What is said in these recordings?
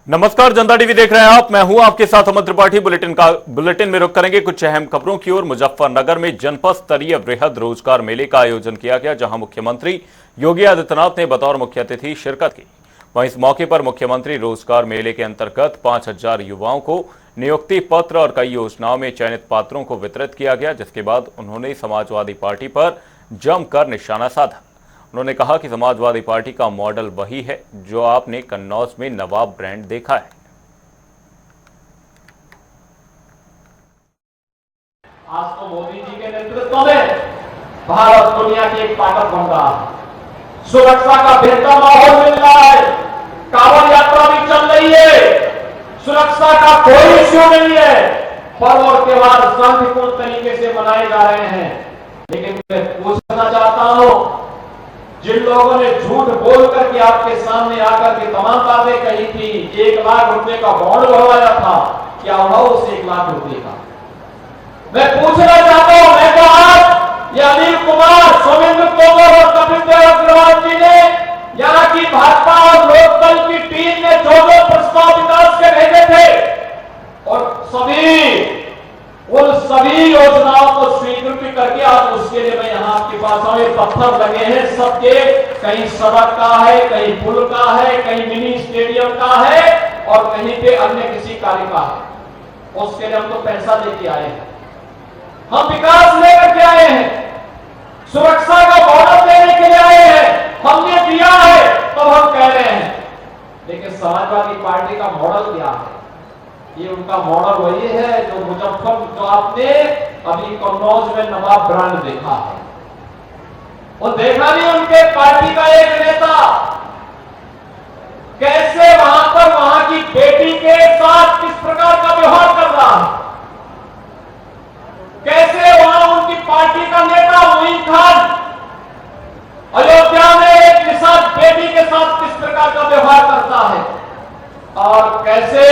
नमस्कार, जनता टीवी देख रहे हैं आप। मैं हूं आपके साथ अमन त्रिपाठी। बुलेटिन में रुक करेंगे कुछ अहम खबरों की ओर। मुजफ्फरनगर में जनपद स्तरीय वृहद रोजगार मेले का आयोजन किया गया, जहां मुख्यमंत्री योगी आदित्यनाथ ने बतौर मुख्य अतिथि शिरकत की। वहीं इस मौके पर मुख्यमंत्री रोजगार मेले के अंतर्गत 5000 युवाओं को नियुक्ति पत्र और कई योजनाओं में चयनित पात्रों को वितरित किया गया, जिसके बाद उन्होंने समाजवादी पार्टी पर जमकर निशाना साधा। उन्होंने कहा कि समाजवादी पार्टी का मॉडल वही है जो आपने कन्नौज में नवाब ब्रांड देखा है। आज तो मोदी जी के नेतृत्व में भारत दुनिया की एक ताकत बन रहा है। सुरक्षा का बेहतर माहौल मिल रहा है। कांवड़ यात्रा भी चल रही है। सुरक्षा का कोई इश्यू नहीं है। पर्व और त्योहार शांतिपूर्ण तरीके से मनाए जा रहे हैं। लेकिन मैं पूछना चाहता हूं, जिन लोगों ने झूठ बोल करके आपके सामने आकर के तमाम बातें कही थी, 1 लाख रुपए का बॉन्ड भरवाया था, क्या हुआ उस 1 लाख रुपए का? मैं पूछना चाहता हूं, मैं तो आज ये अनिल कुमार, सोमेंद्र तोमर और कपिल देव अग्रवाल जी ने, यहाँ की भाजपा और लोकदल की टीम ने जो प्रस्ताव विकास के भेजे थे और उन सभी योजनाओं को स्वीकृति करके आज उसके लिए मैं यहाँ आपके पास आऊं। पत्थर लगे हैं सबके, कहीं सड़क का है, कहीं पुल का है, कहीं मिनी स्टेडियम का है और कहीं पे अन्य किसी कार्य का है। उसके लिए हम तो पैसा लेके आए हैं, हम विकास लेकर के आए हैं, सुरक्षा का मॉडल देने के लिए आए हैं। हमने दिया है तो हम कह रहे हैं, लेकिन समाजवादी पार्टी का मॉडल क्या है? ये उनका मॉडल वही है जो आपने अभी कन्नौज में नवाब ब्रांड देखा है। वो देखा नहीं उनके पार्टी का एक नेता कैसे वहां पर वहां की बेटी के साथ किस प्रकार का व्यवहार कर रहा है, कैसे वहां उनकी पार्टी का नेता मोइन खान अयोध्या में एक निषाद बेटी के साथ किस प्रकार का व्यवहार करता है और कैसे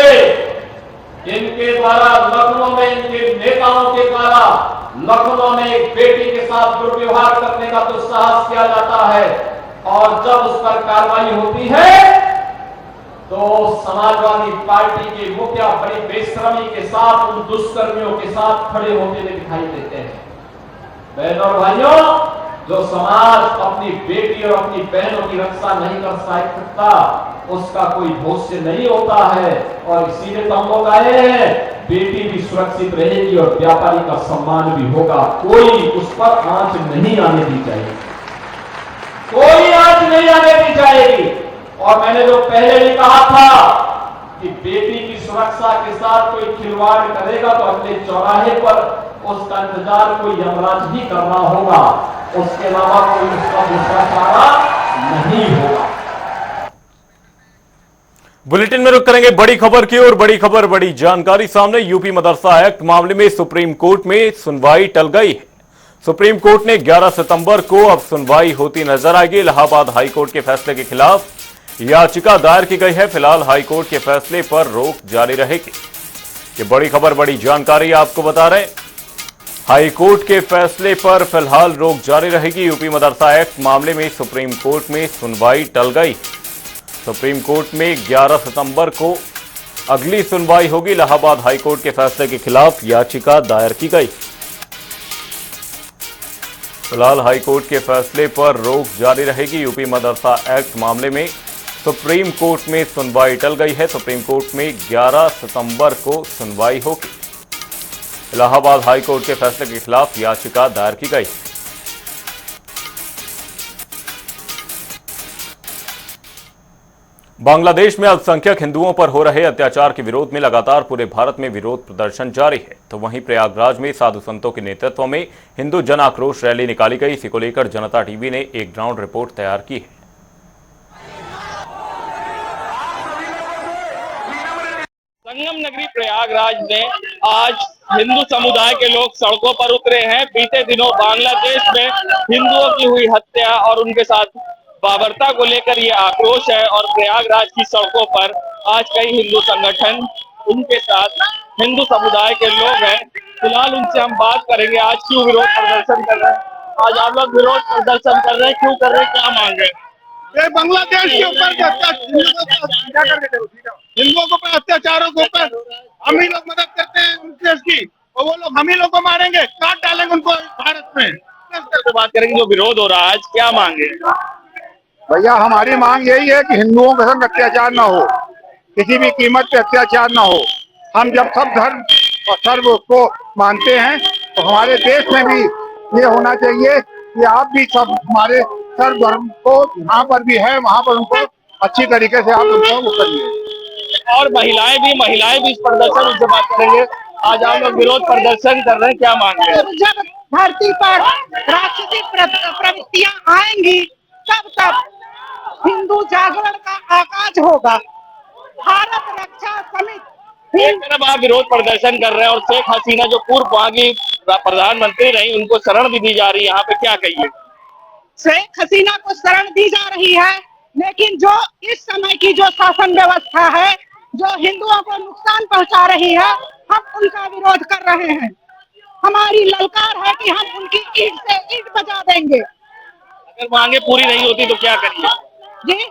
इनके द्वारा लखनऊ में, इनके नेताओं के द्वारा लखनऊ में एक बेटी के साथ दुर्व्यवहार करने का दुस्साहस किया जाता है और जब उस पर कार्रवाई होती है तो समाजवादी पार्टी के मुखिया बड़ी बेशर्मी के साथ उन दुष्कर्मियों के साथ खड़े होते हुए दिखाई देते हैं। बहनों और भाइयों, जो समाज अपनी बेटी और अपनी बहनों की रक्षा नहीं कर सकता, उसका कोई भविष्य नहीं होता है और इसीलिए तो हम लोग आए हैं। बेटी भी सुरक्षित रहेगी और व्यापारी का सम्मान भी होगा। कोई उस पर आंच नहीं आने दी जाएगी, कोई आंच नहीं आने दी जाएगी। और मैंने जो पहले भी कहा था कि बेटी की सुरक्षा के साथ कोई खिलवाड़ करेगा तो अगले चौराहे पर उसका इंतजार कोई यमराज ही करना होगा, उसके अलावा कोई उसका दूसरा चारा नहीं होगा। बुलेटिन में रुक करेंगे बड़ी खबर की ओर। बड़ी खबर, बड़ी जानकारी सामने। यूपी मदरसा एक्ट मामले में सुप्रीम कोर्ट में सुनवाई टल गई है। सुप्रीम कोर्ट ने 11 सितंबर को अब सुनवाई होती नजर आएगी। इलाहाबाद हाईकोर्ट के फैसले के खिलाफ याचिका दायर की गई है। फिलहाल हाईकोर्ट के फैसले पर रोक जारी रहेगी। ये बड़ी खबर, बड़ी जानकारी आपको बता रहे हैं। हाईकोर्ट के फैसले पर फिलहाल रोक जारी रहेगी। यूपी मदरसा एक्ट मामले में सुप्रीम कोर्ट में सुनवाई टल गई। सुप्रीम कोर्ट में 11 सितंबर को अगली सुनवाई होगी। इलाहाबाद हाईकोर्ट के फैसले के खिलाफ याचिका दायर की गई। फिलहाल हाईकोर्ट के फैसले पर रोक जारी रहेगी। यूपी मदरसा एक्ट मामले में सुप्रीम कोर्ट में सुनवाई टल गई है। सुप्रीम कोर्ट में 11 सितंबर को सुनवाई होगी। इलाहाबाद हाईकोर्ट के फैसले के खिलाफ याचिका दायर की गई। बांग्लादेश में अल्पसंख्यक हिंदुओं पर हो रहे अत्याचार के विरोध में लगातार पूरे भारत में विरोध प्रदर्शन जारी है। तो वहीं प्रयागराज में साधु संतों के नेतृत्व में हिंदू जन आक्रोश रैली निकाली गई। इसी को लेकर जनता टीवी ने एक ग्राउंड रिपोर्ट तैयार की है। संगम नगरी प्रयागराज में आज हिंदू समुदाय के लोग सड़कों पर उतरे हैं। बीते दिनों बांग्लादेश में हिंदुओं की हुई हत्या और उनके साथ बाबरता को लेकर ये आक्रोश है और प्रयागराज की सड़कों पर आज कई हिंदू संगठन, उनके साथ हिंदू समुदाय के लोग हैं। फिलहाल उनसे हम बात करेंगे, आज क्यों विरोध प्रदर्शन कर रहे हैं? आज आप लोग विरोध प्रदर्शन कर रहे हैं, क्यों कर रहे हैं, क्या मांग रहे हैं? ये बांग्लादेश के ऊपर हिंदुओं के ऊपर अत्याचारों के ऊपर हम ही लोग मदद करते हैं उस देश की, और वो लोग हम ही लोग को मारेंगे, काट डालेंगे उनको भारत में। तो बात करेंगे, जो विरोध हो रहा है आज, क्या मांगे? भैया हमारी मांग यही है कि हिंदुओं के संग अत्याचार ना हो, किसी भी कीमत पे अत्याचार ना हो। हम जब सब धर्म और सर्व को मानते हैं तो हमारे देश में भी ये होना चाहिए कि आप भी सब हमारे सर्व धर्म को जहाँ पर भी है वहाँ पर उनको अच्छी तरीके से आप उनको वो करिए। और महिलाएं भी इस प्रदर्शन में बात करेंगे। आज हम लोग विरोध प्रदर्शन कर रहे हैं, क्या मांगे? जब धरती पर राक्षसी प्रवृत्तियां आएंगी तब हिंदू जागरण का आगाज होगा। भारत रक्षा समिति। एक तरफ आप विरोध प्रदर्शन कर रहे हैं और शेख हसीना जो पूर्व वहां की प्रधानमंत्री रही, उनको शरण भी दी जा रही है, यहाँ पे क्या कहिए? शेख हसीना को शरण दी जा रही है, लेकिन जो इस समय की जो शासन व्यवस्था है, जो हिंदुओं को नुकसान पहुंचा रही है, हम उनका विरोध कर रहे हैं। हमारी ललकार है कि हम उनकी ईंट से ईंट बजा देंगे। अगर मांगे पूरी नहीं होती तो क्या करिए? जी,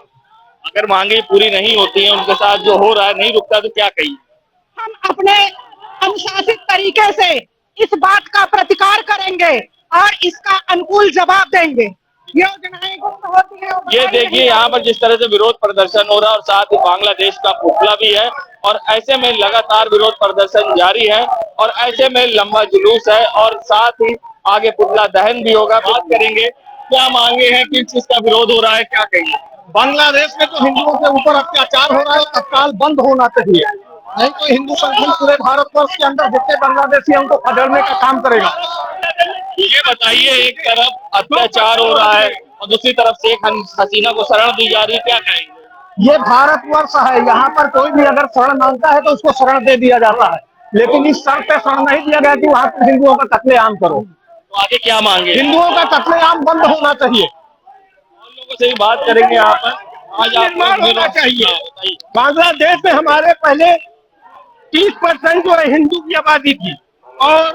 अगर मांगे पूरी नहीं होती है, उनके साथ जो हो रहा है नहीं रुकता, तो क्या कहिए? हम अपने अनुशासित तरीके से इस बात का प्रतिकार करेंगे और इसका अनुकूल जवाब देंगे। योजनाएं गुप्त होती है। ये देखिए यहाँ पर जिस तरह से विरोध प्रदर्शन हो रहा है और साथ ही बांग्लादेश का पुतला भी है, और ऐसे में लगातार विरोध प्रदर्शन जारी है और ऐसे में लंबा जुलूस है और साथ ही आगे पुतला दहन भी होगा। बात करेंगे क्या मांगे हैं, किस चीज का विरोध हो रहा है, क्या कहिए? बांग्लादेश में तो हिंदुओं के ऊपर अत्याचार हो रहा है, तत्काल बंद होना चाहिए। नहीं तो हिंदू संगठन पूरे भारतवर्ष के अंदर जितने बांग्लादेशी उनको खदेड़ने का काम करेगा। ये बताइए, एक तरफ अत्याचार हो रहा है और दूसरी तरफ शेख हसीना को शरण दी जा रही है, क्या कहेंगे? ये भारतवर्ष है, यहाँ पर कोई भी अगर शरण मांगता है तो उसको शरण दे दिया जाता है, लेकिन इस शर्त पे शरण नहीं दिया गया कि वहाँ पर हिंदुओं का कत्लेआम करो। तो आगे क्या मांगे? हिंदुओं का कत्लेआम बंद होना चाहिए। उन लोगों से भी बात करेंगे यहाँ पर। आज निर्माण होना चाहिए। बताइए। बांग्लादेश में हमारे पहले 30% जो है हिंदू की आबादी थी, और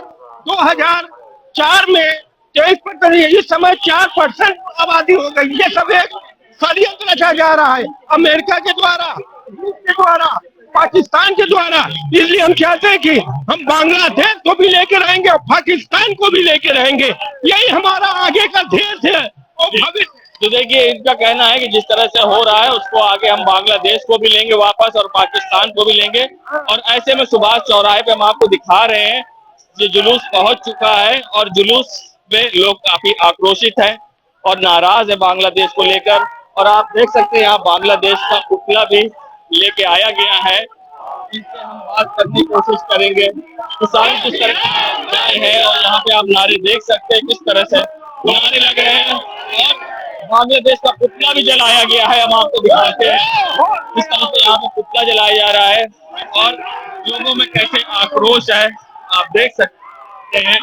2004 में 23%, इस समय 4% आबादी हो गई। ये सब एक षड्यंत्र रचा जा रहा है अमेरिका के द्वारा, रूस के द्वारा, पाकिस्तान के द्वारा। इसलिए हम चाहते हैं कि हम बांग्लादेश को भी लेके रहेंगे और पाकिस्तान को भी लेके रहेंगे। यही हमारा आगे का देश है और भविष्य। तो देखिए, इनका कहना है कि जिस तरह से हो रहा है उसको आगे हम बांग्लादेश को भी लेंगे वापस और पाकिस्तान को भी लेंगे। और ऐसे में सुभाष चौराहे पे हम आपको दिखा रहे हैं, ये जुलूस पहुंच चुका है और जुलूस में लोग काफी आक्रोशित हैं और नाराज है बांग्लादेश को लेकर। और आप देख सकते हैं यहाँ बांग्लादेश का पुतला भी लेके आया गया है। इनसे हम बात करने की कोशिश करेंगे। तो सारी किस तरह की है और यहाँ पे आप नारे देख सकते हैं किस तरह से नारे लग रहे हैं और बांग्लादेश का पुतला भी जलाया गया है। हम आपको दिखाते हैं किस तरह से यहाँ पे पुतला जलाया जा रहा है और लोगों में कैसे आक्रोश है, आप देख सकते हैं।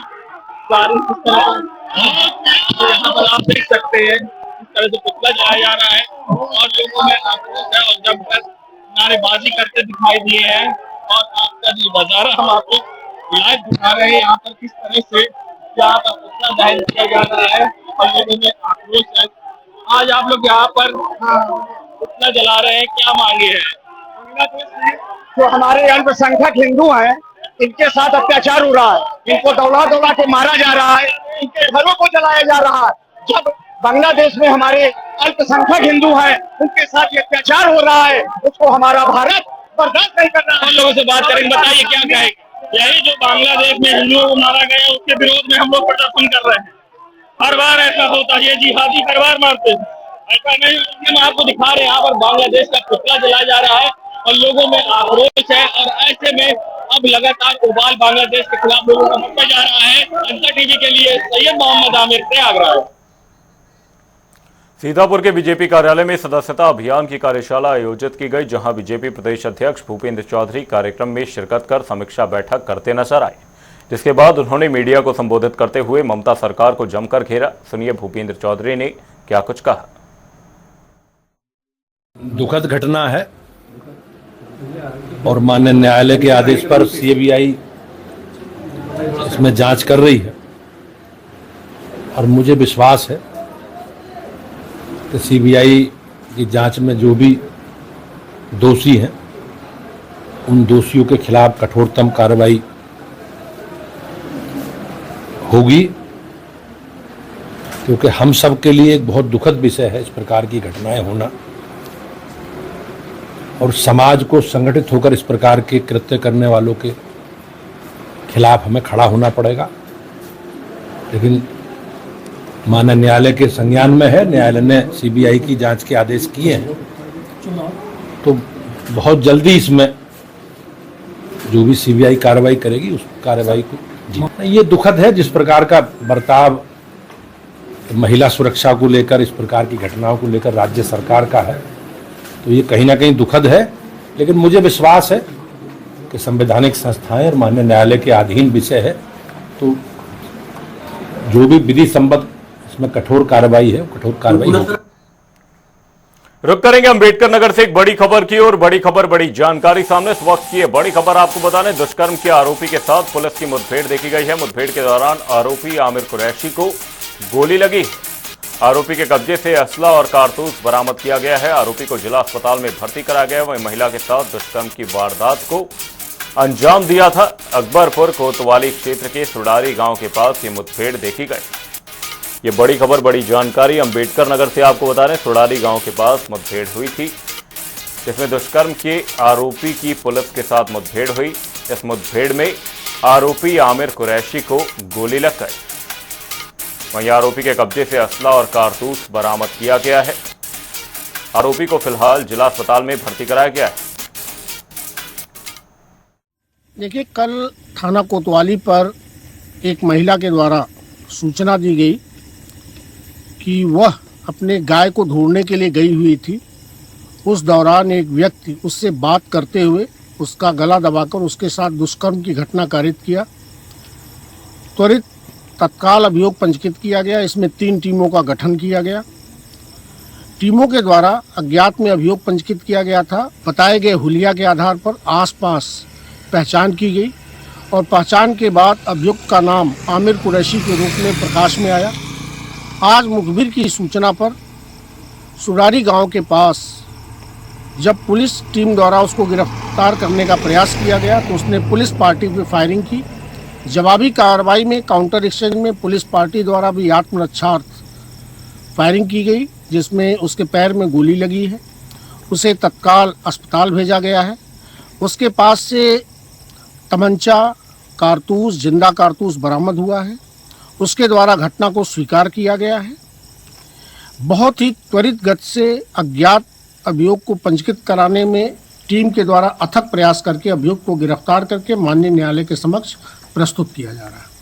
सारी किस तरह से यहाँ पर आप देख सकते हैं किस तरह से पुतला जलाया जा रहा है और लोगों में आक्रोश है और जब तक नारेबाजी करते दिखाई दिए हैं। और आपका जो नजारा हम आपको लाइव दिखा रहे हैं, यहाँ पर किस तरह से यहाँ पर पुतला दहन किया जा रहा है और लोगों में आक्रोश है। आज आप लोग यहाँ पर पुतला जला रहे हैं, क्या मांगे हैं? बांग्लादेश में जो हमारे अल्पसंख्यक हिंदू हैं, इनके साथ अत्याचार हो रहा है, इनको दौड़ा दौड़ा के मारा जा रहा है, इनके घरों को जलाया जा रहा है। जब बांग्लादेश में हमारे अल्पसंख्यक हिंदू हैं, उनके साथ ये अत्याचार हो रहा है, उसको हमारा भारत बर्दाश्त नहीं कर रहा है। हम लोगों से बात करेंगे, बताइए क्या कहेंगे? यही जो बांग्लादेश में हिंदुओं को मारा गया उसके विरोध में हम लोग प्रदर्शन कर रहे हैं। हर बार ऐसा होता है, ये जिहादी हर बार मारते हैं, ऐसा नहीं। हम आपको दिखा रहे हैं यहाँ पर बांग्लादेश का पुतला जलाया जा रहा है और लोगों में आक्रोश है और ऐसे में अब लगातार उबाल बांग्लादेश के खिलाफ लोगों का बढ़ता जा रहा है। जनता टीवी के लिए सैयद मोहम्मद आमिर, प्रयागराज। सीतापुर के बीजेपी कार्यालय में सदस्यता अभियान की कार्यशाला आयोजित की गई, जहां बीजेपी प्रदेश अध्यक्ष भूपेंद्र चौधरी कार्यक्रम में शिरकत कर समीक्षा बैठक करते नजर आए, जिसके बाद उन्होंने मीडिया को संबोधित करते हुए ममता सरकार को जमकर घेरा। सुनिए भूपेंद्र चौधरी ने क्या कुछ कहा। दुखद घटना है और माननीय न्यायालय के आदेश पर सीबीआई इसमें जांच कर रही है और मुझे विश्वास है कि सीबीआई कि जांच में जो भी दोषी हैं उन दोषियों के खिलाफ कठोरतम कार्रवाई होगी, क्योंकि हम सब के लिए एक बहुत दुखद विषय है इस प्रकार की घटनाएं होना, और समाज को संगठित होकर इस प्रकार के कृत्य करने वालों के खिलाफ हमें खड़ा होना पड़ेगा। लेकिन माननीय न्यायालय के संज्ञान में है, न्यायालय ने सीबीआई की जांच के आदेश किए हैं, तो बहुत जल्दी इसमें जो भी सीबीआई कार्रवाई करेगी उस कार्रवाई को ये दुखद है जिस प्रकार का बर्ताव महिला सुरक्षा को लेकर, इस प्रकार की घटनाओं को लेकर राज्य सरकार का है, तो ये कहीं ना कहीं दुखद है। लेकिन मुझे विश्वास है कि संवैधानिक संस्थाएं और माननीय न्यायालय के अधीन विषय है, तो जो भी विधि संबद्ध इसमें कठोर कार्रवाई है, कठोर कार्रवाई होगी। रुक करेंगे अंबेडकर नगर से एक बड़ी खबर की और बड़ी खबर, बड़ी जानकारी सामने इस वक्त की है। बड़ी खबर आपको बता दें, दुष्कर्म के आरोपी के साथ पुलिस की मुठभेड़ देखी गई है। मुठभेड़ के दौरान आरोपी आमिर कुरैशी को गोली लगी। आरोपी के कब्जे से असला और कारतूस बरामद किया गया है। आरोपी को जिला अस्पताल में भर्ती कराया गया है। वहीं महिला के साथ दुष्कर्म की वारदात को अंजाम दिया था। अकबरपुर कोतवाली क्षेत्र के सुडारी गांव के पास ये मुठभेड़ देखी गई। ये बड़ी खबर, बड़ी जानकारी अंबेडकर नगर से आपको बता रहे हैं। सुडारी गांव के पास मुठभेड़ हुई थी, जिसमें दुष्कर्म के आरोपी की पुलिस के साथ मुठभेड़ हुई। इस मुठभेड़ में आरोपी आमिर कुरैशी को गोली लग गई। वहीं आरोपी के कब्जे से असला और कारतूस बरामद किया गया है। आरोपी को फिलहाल जिला अस्पताल में भर्ती कराया गया है। देखिए, कल थाना कोतवाली पर एक महिला के द्वारा सूचना दी गई कि वह अपने गाय को ढूंढने के लिए गई हुई थी। उस दौरान एक व्यक्ति उससे बात करते हुए उसका गला दबाकर उसके साथ दुष्कर्म की घटना कारित किया। त्वरित तत्काल अभियोग पंजीकृत किया गया। इसमें 3 टीमों का गठन किया गया। टीमों के द्वारा अज्ञात में अभियोग पंजीकृत किया गया था। बताए गए हुलिया के आधार पर आसपास पहचान की गई और पहचान के बाद अभियुक्त का नाम आमिर कुरैशी के रूप में प्रकाश में आया। आज मुखबिर की सूचना पर सुडारी गांव के पास जब पुलिस टीम द्वारा उसको गिरफ्तार करने का प्रयास किया गया तो उसने पुलिस पार्टी पर फायरिंग की। जवाबी कार्रवाई में काउंटर एक्सचेंज में पुलिस पार्टी द्वारा भी आत्मरक्षार्थ फायरिंग की गई, जिसमें उसके पैर में गोली लगी है। उसे तत्काल अस्पताल भेजा गया है। उसके पास से तमंचा, कारतूस, जिंदा कारतूस बरामद हुआ है। उसके द्वारा घटना को स्वीकार किया गया है। बहुत ही त्वरित गति से अज्ञात अभियोग को पंजीकृत कराने में टीम के द्वारा अथक प्रयास करके अभियुक्त को गिरफ्तार करके माननीय न्यायालय के समक्ष प्रस्तुत किया जा रहा है।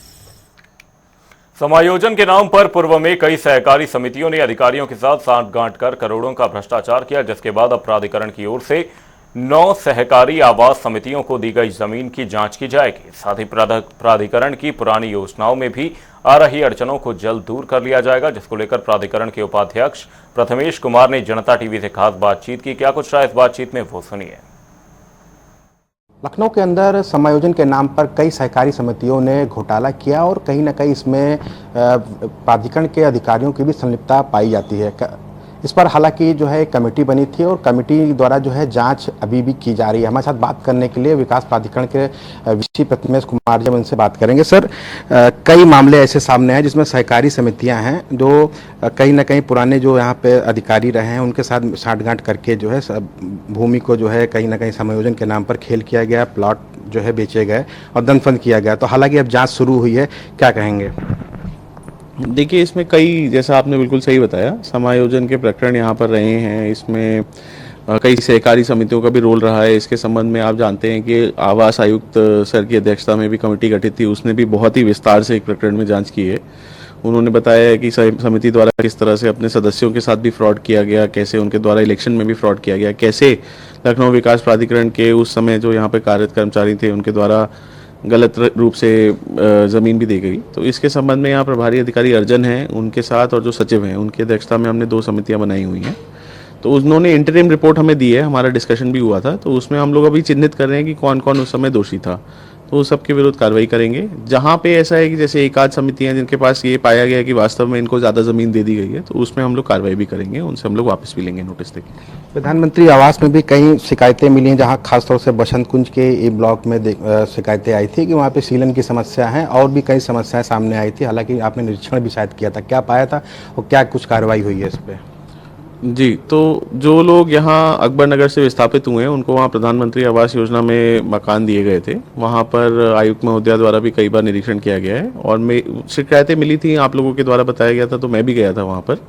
समायोजन के नाम पर पूर्व में कई सहकारी समितियों ने अधिकारियों के साथ सांठगांठ कर करोड़ों का भ्रष्टाचार किया, जिसके बाद अब प्राधिकरण की ओर से 9 सहकारी आवास समितियों को दी गई जमीन की जांच की जाएगी। साथ ही प्राधिकरण की पुरानी योजनाओं में भी आ रही अड़चनों को जल्द दूर कर लिया जाएगा, जिसको लेकर प्राधिकरण के उपाध्यक्ष प्रथमेश कुमार ने जनता टीवी से खास बातचीत की। क्या कुछ रहा इस बातचीत में, वो सुनिए। लखनऊ के अंदर समायोजन के नाम पर कई सहकारी समितियों ने घोटाला किया और कहीं ना कहीं इसमें प्राधिकरण के अधिकारियों की भी संलिप्तता पाई जाती है। इस पर हालांकि जो है एक कमेटी बनी थी और कमेटी द्वारा जो है जांच अभी भी की जा रही है। हमारे साथ बात करने के लिए विकास प्राधिकरण के वीसी प्रथमेश कुमार जी, उनसे बात करेंगे। सर, कई मामले ऐसे सामने हैं जिसमें सहकारी समितियां हैं जो कहीं ना कहीं पुराने जो यहाँ पे अधिकारी रहे हैं उनके साथ सांठगांठ करके जो है भूमि को जो है कहीं ना कहीं समायोजन के नाम पर खेल किया गया, प्लॉट जो है बेचे गए और दंडफंद किया गया। तो हालांकि अब जाँच शुरू हुई है, क्या कहेंगे? देखिए, इसमें कई, जैसा आपने बिल्कुल सही बताया, समायोजन के प्रकरण यहाँ पर रहे हैं। इसमें कई सहकारी समितियों का भी रोल रहा है। इसके संबंध में आप जानते हैं कि आवास आयुक्त सर की अध्यक्षता में भी कमेटी गठित थी, उसने भी बहुत ही विस्तार से एक प्रकरण में जांच की है। उन्होंने बताया है कि समिति द्वारा किस तरह से अपने सदस्यों के साथ भी फ्रॉड किया गया, कैसे उनके द्वारा इलेक्शन में भी फ्रॉड किया गया, कैसे लखनऊ विकास प्राधिकरण के उस समय जो यहाँ पे कार्यरत कर्मचारी थे उनके द्वारा गलत रूप से ज़मीन भी दी गई। तो इसके संबंध में यहाँ प्रभारी अधिकारी अर्जन हैं, उनके साथ और जो सचिव हैं उनकी अध्यक्षता में हमने 2 समितियाँ बनाई हुई हैं। तो उन्होंने इंटरिम रिपोर्ट हमें दी है, हमारा डिस्कशन भी हुआ था। तो उसमें हम लोग अभी चिन्हित कर रहे हैं कि कौन कौन उस समय दोषी था। तो उस सबके विरुद्ध कार्रवाई करेंगे। जहाँ पे ऐसा है कि जैसे एक आध समितियाँ जिनके पास ये पाया गया कि वास्तव में इनको ज़्यादा ज़मीन दे दी गई है, तो उसमें हम लोग कार्रवाई भी करेंगे, उनसे हम लोग वापस भी लेंगे नोटिस देके। प्रधानमंत्री आवास में भी कई शिकायतें मिली हैं, जहां खासतौर से बसंत कुंज के ए ब्लॉक में शिकायतें आई थी कि वहां पे सीलन की समस्या है और भी कई समस्याएं सामने आई थी। हालांकि आपने निरीक्षण भी शायद किया था, क्या पाया था और क्या कुछ कार्रवाई हुई है इस पे? जी, तो जो लोग यहाँ अकबर नगर से विस्थापित हुए हैं उनको वहाँ प्रधानमंत्री आवास योजना में मकान दिए गए थे। वहाँ पर आयुक्त महोदया द्वारा भी कई बार निरीक्षण किया गया है और शिकायतें मिली थी, आप लोगों के द्वारा बताया गया था, तो मैं भी गया था वहाँ पर।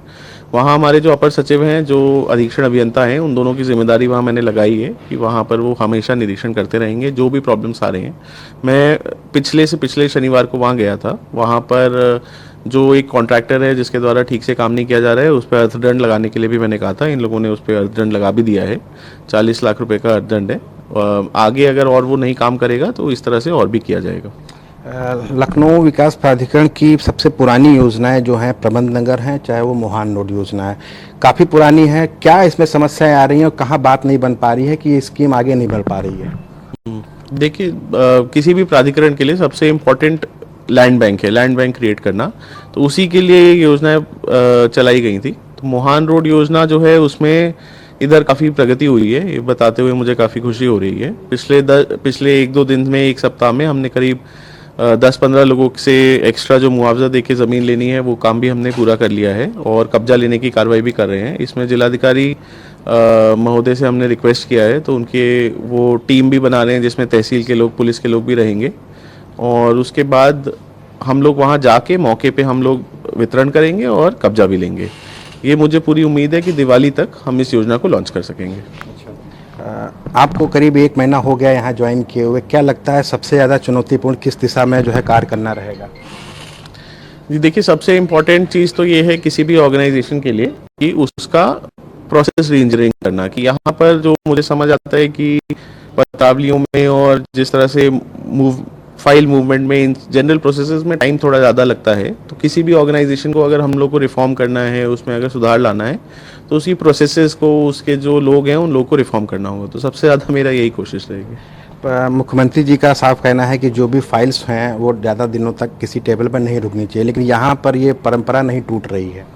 वहाँ हमारे जो अपर सचिव हैं, जो अधीक्षण अभियंता हैं, उन दोनों की जिम्मेदारी वहाँ मैंने लगाई है कि वहाँ पर वो हमेशा निरीक्षण करते रहेंगे जो भी प्रॉब्लम्स आ रहे हैं। मैं पिछले शनिवार को वहाँ गया था। वहाँ पर जो एक कॉन्ट्रैक्टर है जिसके द्वारा ठीक से काम नहीं किया जा रहा है, उस पर अर्थदंड लगाने के लिए भी मैंने कहा था। इन लोगों ने उस पर अर्थदंड लगा भी दिया है, 40 लाख रुपए का अर्थदंड है। आगे अगर और वो नहीं काम करेगा तो इस तरह से और भी किया जाएगा। लखनऊ विकास प्राधिकरण की सबसे पुरानी योजनाएं जो हैं प्रबंध नगर हैं, चाहे वो मोहान रोड योजना है, काफ़ी पुरानी है। क्या इसमें समस्याएं आ रही हैं और कहाँ बात नहीं बन पा रही है कि ये स्कीम आगे नहीं बढ़ पा रही है? देखिए, किसी भी प्राधिकरण के लिए सबसे इम्पोर्टेंट लैंड बैंक है, लैंड बैंक क्रिएट करना। तो उसी के लिए ये योजनाएं चलाई गई थी। तो मोहान रोड योजना जो है उसमें इधर काफ़ी प्रगति हुई है, ये बताते हुए मुझे काफ़ी खुशी हो रही है। पिछले 1-2 दिन में, एक सप्ताह में हमने करीब 10-15 लोगों से एक्स्ट्रा जो मुआवजा देके ज़मीन लेनी है वो काम भी हमने पूरा कर लिया है और कब्जा लेने की कार्रवाई भी कर रहे हैं। इसमें जिलाधिकारी महोदय से हमने रिक्वेस्ट किया है, तो उनके वो टीम भी बना रहे हैं जिसमें तहसील के लोग, पुलिस के लोग भी रहेंगे और उसके बाद हम लोग वहाँ जाके मौके पे हम लोग वितरण करेंगे और कब्जा भी लेंगे। ये मुझे पूरी उम्मीद है कि दिवाली तक हम इस योजना को लॉन्च कर सकेंगे। आपको करीब 1 महीना हो गया यहाँ ज्वाइन किए हुए, क्या लगता है सबसे ज़्यादा चुनौतीपूर्ण किस दिशा में जो है कार्य करना रहेगा? जी देखिए, सबसे इम्पोर्टेंट चीज़ तो ये है किसी भी ऑर्गेनाइजेशन के लिए कि उसका प्रोसेस री इंजीनियरिंग करना। कि यहाँ पर जो मुझे समझ आता है कि पत्रावलियों में और जिस तरह से फाइल मूवमेंट में, इन जनरल प्रोसेसेस में टाइम थोड़ा ज़्यादा लगता है। तो किसी भी ऑर्गेनाइजेशन को अगर हम लोग को रिफॉर्म करना है, उसमें अगर सुधार लाना है, तो उसी प्रोसेसेस को, उसके जो लोग हैं उन लोगों को रिफॉर्म करना होगा। तो सबसे ज़्यादा मेरा यही कोशिश रहेगी। मुख्यमंत्री जी का साफ कहना है कि जो भी फाइल्स हैं वो ज़्यादा दिनों तक किसी टेबल पर नहीं रुकनी चाहिए, लेकिन यहाँ पर ये परंपरा नहीं टूट रही है।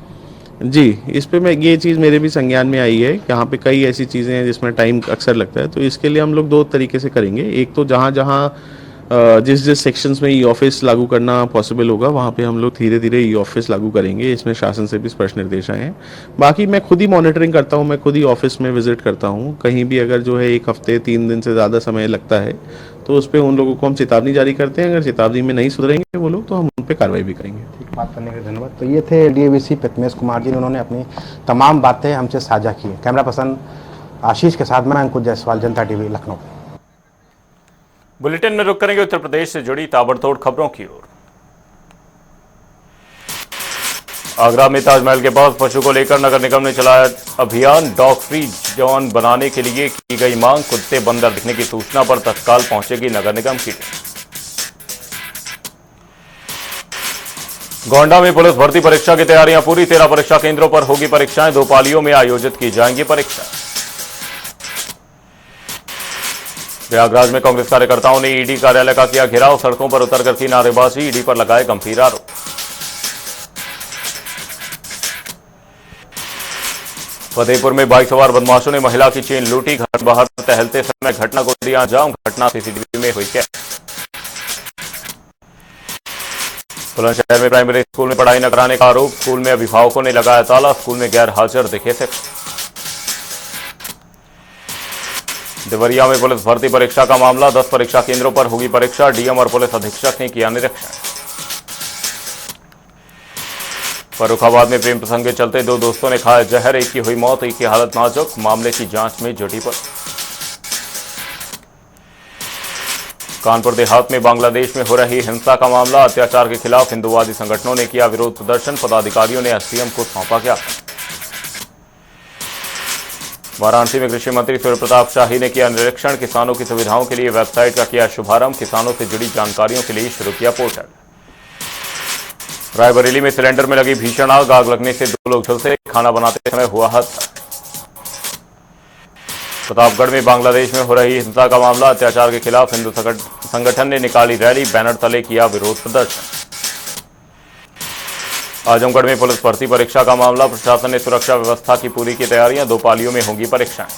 जी, इस पे मैं, ये चीज़ मेरे भी संज्ञान में आई है। यहाँ पे कई ऐसी चीज़ें हैं जिसमें टाइम अक्सर लगता है। तो इसके लिए हम लोग 2 तरीके से करेंगे। एक तो जहाँ जिस सेक्शंस में ई ऑफिस लागू करना पॉसिबल होगा, वहाँ पे हम लोग धीरे धीरे ई ऑफिस लागू करेंगे। इसमें शासन से भी स्पष्ट निर्देश आए हैं। बाकी मैं खुद ही मॉनिटरिंग करता हूँ, मैं खुद ही ऑफिस में विजिट करता हूँ। कहीं भी अगर जो है 1 हफ्ते 3 दिन से ज़्यादा समय लगता है तो उस पर उन लोगों को हम चेतावनी जारी करते हैं। अगर चेतावनी में नहीं सुधरेंगे वो लोग, तो हम उन पर कार्रवाई भी करेंगे। ठीक, बात करने के लिए धन्यवाद। तो ये थे डीएवीसी प्रथमेश कुमार जी, उन्होंने अपनी तमाम बातें हमसे साझा की। कैमरा पर्सन आशीष के साथ मैं अंकुश जायसवाल, जनता टीवी, लखनऊ। बुलेटिन में रुक करेंगे उत्तर प्रदेश से जुड़ी ताबड़तोड़ खबरों की ओर। आगरा में ताजमहल के पास पशु को लेकर नगर निगम ने चलाया अभियान। डॉग फ्री जोन बनाने के लिए की गई मांग। कुत्ते बंदर दिखने की सूचना पर तत्काल पहुंचेगी नगर निगम की टीम। गोंडा में पुलिस भर्ती परीक्षा की तैयारियां पूरी। 13 परीक्षा केंद्रों पर होगी परीक्षाएं। 2 पालियों में आयोजित की जाएंगी परीक्षा। प्रयागराज में कांग्रेस कार्यकर्ताओं ने ईडी कार्यालय का किया घेराव। सड़कों पर उतरकर की नारेबाजी। ईडी पर लगाए गंभीर आरोप। फतेहपुर में बाइक सवार बदमाशों ने महिला की चेन लूटी। घर बाहर टहलते समय घटना को दिया अंजाम। घटना सीसीटीवी में हुई कैद। बुलंदशहर में प्राइमरी स्कूल में पढ़ाई न कराने का आरोप। स्कूल में अभिभावकों ने लगाया ताला। स्कूल में गैर हाजिर दिखे शिक्षक। देवरिया में पुलिस भर्ती परीक्षा का मामला। 10 परीक्षा केंद्रों पर होगी परीक्षा। डीएम और पुलिस अधीक्षक ने किया निरीक्षण। फर्रुखाबाद में प्रेम प्रसंग के चलते 2 दोस्तों ने खाया जहर। एक की हुई मौत, एक की हालत नाजुक। मामले की जांच में जुटी पुलिस। कानपुर देहात में बांग्लादेश में हो रही हिंसा का मामला। अत्याचार के खिलाफ हिंदुवादी संगठनों ने किया विरोध प्रदर्शन। पदाधिकारियों ने एसडीएम को सौंपा ज्ञापन। वाराणसी में कृषि मंत्री सूर्य प्रताप शाही ने किया निरीक्षण। किसानों की सुविधाओं के लिए वेबसाइट का किया शुभारंभ। किसानों से जुड़ी जानकारियों के लिए शुरू किया पोर्टल। रायबरेली में सिलेंडर में लगी भीषण आग। आग लगने से 2 लोग झुलसे। खाना बनाते समय हुआ हादसा। प्रतापगढ़ में बांग्लादेश में हो रही हिंसा का मामला, अत्याचार के खिलाफ हिंदू संगठन ने निकाली रैली, बैनर तले किया विरोध प्रदर्शन। आजमगढ़ में पुलिस भर्ती परीक्षा का मामला, प्रशासन ने सुरक्षा व्यवस्था की पूरी की तैयारियां, 2 पालियों में होंगी परीक्षाएं।